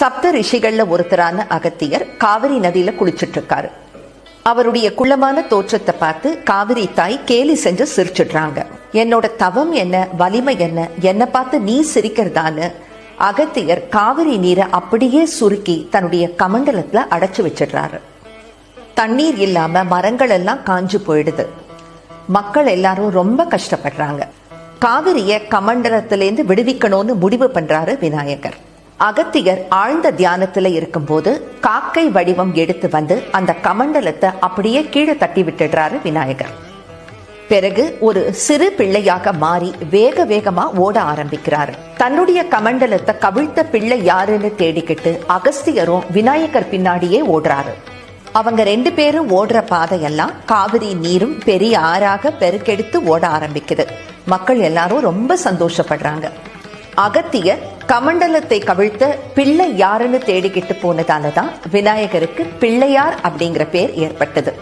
சப்த ரிஷிகள்ல ஒருத்தரான அகத்தியர் காவிரி நதியில குளிச்சுட்டு இருக்காரு. அவருடைய குள்ளமான தோற்றத்தை பார்த்து காவிரி தாய் கேலி செஞ்சு சிரிச்சிடுறாங்க. என்னோட தவம் என்ன, வலிமை என்ன, என்னை பார்த்து நீ சிரிக்கிறதான்னு அகத்தியர் காவிரி நீரை அப்படியே சுருக்கி தன்னுடைய கமண்டலத்துல அடைச்சு வச்சிடுறாரு. தண்ணீர் இல்லாம மரங்கள் எல்லாம் காஞ்சு போயிடுது. மக்கள் எல்லாரும் ரொம்ப கஷ்டப்படுறாங்க. காவிரிய கமண்டலத்திலேருந்து விடுவிக்கணும்னு முடிவு பண்றாரு விநாயகர். அகத்தியர் ஆழ்ந்த தியானத்துல இருக்கும்போது காக்கை வடிவம் எடுத்து வந்து அந்த கமண்டலத்தை அப்படியே கீழே தட்டி விட்டுடுறாரு விநாயகர். பிறகு ஒரு சிறு பிள்ளையாக மாறி வேக வேகமா ஓட ஆரம்பிக்கிறாரு. தன்னுடைய கமண்டலத்தை கவிழ்த்த பிள்ளை யாருன்னு தேடிக்கிட்டு அகஸ்தியரும் விநாயகர் பின்னாடியே ஓடுறாரு. அவங்க 2 பேரும் ஓடுற பாதையெல்லாம் காவிரி நீரும் பெரிய ஆறாக பெருக்கெடுத்து ஓட ஆரம்பிக்குது. மக்கள் எல்லாரும் ரொம்ப சந்தோஷப்படுறாங்க. அகத்தியர் கமண்டலத்தை கவிழ்த்த பிள்ளை யாருன்னு தேடிக்கிட்டு போனதாலதான் விநாயகருக்கு பிள்ளையார் அப்படிங்கிற பேர் ஏற்பட்டது.